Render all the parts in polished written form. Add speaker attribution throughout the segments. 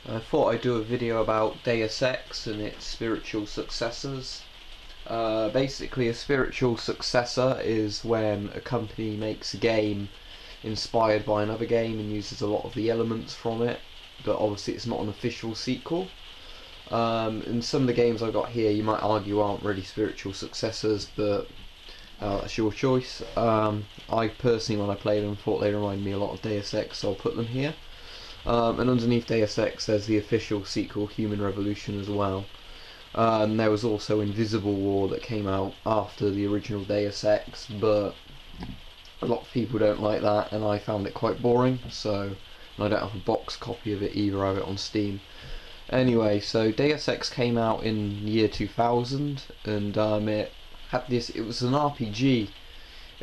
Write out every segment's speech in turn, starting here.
Speaker 1: I thought I'd do a video about Deus Ex and its spiritual successors. Basically, a spiritual successor is when a company makes a game inspired by another game and uses a lot of the elements from it, but obviously it's not an official sequel. And some of the games I've got here you might argue aren't really spiritual successors, but that's your choice. I personally, when I played them, thought they reminded me a lot of Deus Ex, so I'll put them here. And underneath Deus Ex there's the official sequel, Human Revolution, as well. And there was also Invisible War that came out after the original Deus Ex, but a lot of people don't like that, and I found it quite boring, so I don't have a box copy of it either. I have it on Steam. Anyway, so Deus Ex came out in the year 2000, and it had this. It was an RPG,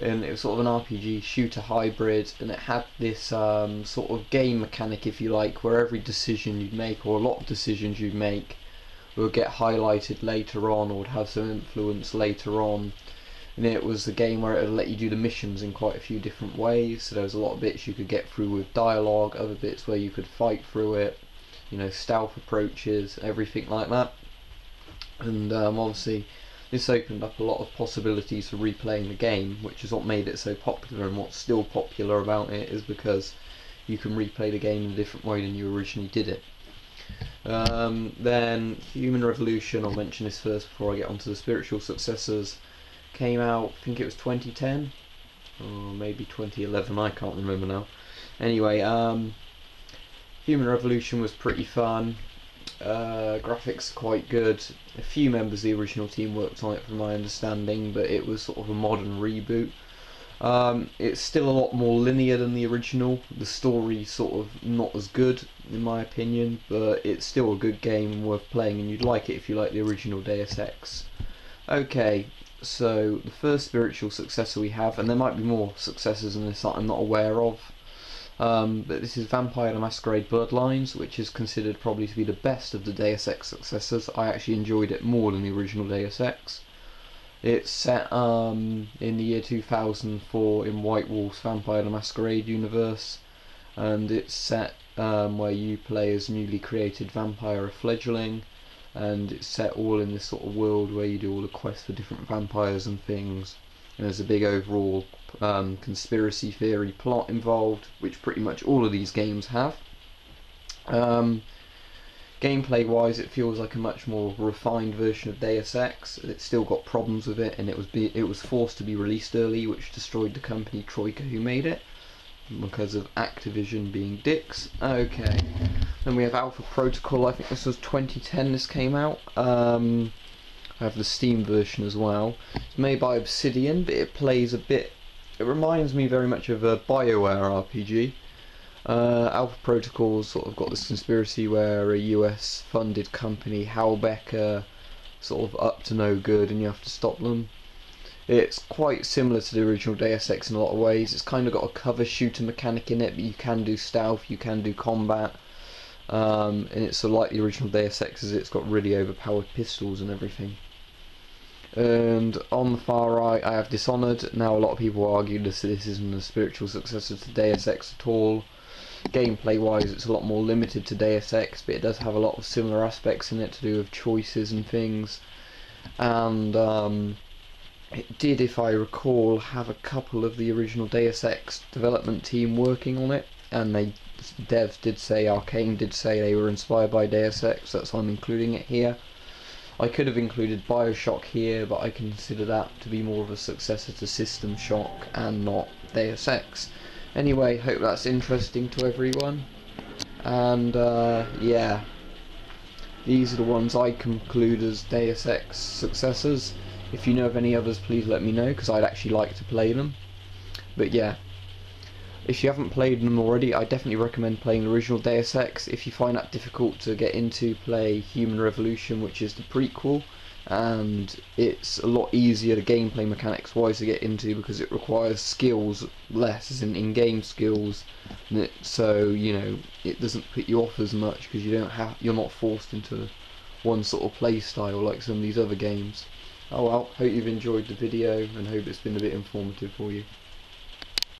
Speaker 1: and it was sort of an RPG shooter hybrid, and it had this sort of game mechanic, if you like, where every decision you'd make, or a lot of decisions you'd make, would get highlighted later on, or would have some influence later on. And it was a game where it would let you do the missions in quite a few different ways. So there was a lot of bits you could get through with dialogue, other bits where you could fight through it, you know, stealth approaches, everything like that. And obviously this opened up a lot of possibilities for replaying the game, which is what made it so popular. And what's still popular about it is because you can replay the game in a different way than you originally did it. Then Human Revolution, I'll mention this first before I get onto the spiritual successors, came out, I think it was 2010 or maybe 2011, I can't remember now. Anyway, Human Revolution was pretty fun. Graphics quite good. A few members of the original team worked on it from my understanding, but it was sort of a modern reboot. It's still a lot more linear than the original. The story's sort of not as good in my opinion, but it's still a good game and worth playing, and you'd like it if you like the original Deus Ex. Okay, so the first spiritual successor we have, and there might be more successors in this that I'm not aware of, but this is Vampire the Masquerade Bloodlines, which is considered probably to be the best of the Deus Ex successors. I actually enjoyed it more than the original Deus Ex. It's set in the year 2004 in White Wolf's Vampire the Masquerade universe, and it's set where you play as newly created vampire, a fledgling, and it's set all in this sort of world where you do all the quests for different vampires and things, and there's a big overall conspiracy theory plot involved, which pretty much all of these games have. Gameplay wise, it feels like a much more refined version of Deus Ex. It's still got problems with it, and it was forced to be released early, which destroyed the company Troika who made it, because of Activision being dicks. Okay, then we have Alpha Protocol. I think this was 2010 this came out. I have the Steam version as well. It's made by Obsidian, but it plays a bit, it reminds me very much of a BioWare RPG. Alpha Protocol's sort of got this conspiracy where a US funded company, Halbeck, are sort of up to no good and you have to stop them. It's quite similar to the original Deus Ex in a lot of ways. It's kind of got a cover shooter mechanic in it, but you can do stealth, you can do combat, and it's so like the original Deus Ex, as it's got really overpowered pistols and everything. And on the far right I have Dishonored. Now a lot of people argue this isn't a spiritual successor to Deus Ex at all. Gameplay wise it's a lot more limited to Deus Ex, but it does have a lot of similar aspects in it to do with choices and things. And it did, if I recall, have a couple of the original Deus Ex development team working on it, and devs did say, Arcane did say they were inspired by Deus Ex, that's why I'm including it here. I could have included Bioshock here, but I consider that to be more of a successor to System Shock and not Deus Ex. Anyway, hope that's interesting to everyone, and yeah, these are the ones I conclude as Deus Ex successors. If you know of any others, please let me know, because I'd actually like to play them. But yeah, if you haven't played them already, I definitely recommend playing the original Deus Ex. If you find that difficult to get into, play Human Revolution, which is the prequel, and it's a lot easier, the gameplay mechanics wise, to get into, because it requires skills less, as in in-game skills, so you know it doesn't put you off as much, because you're not forced into one sort of play style like some of these other games. Oh well, hope you've enjoyed the video and hope it's been a bit informative for you.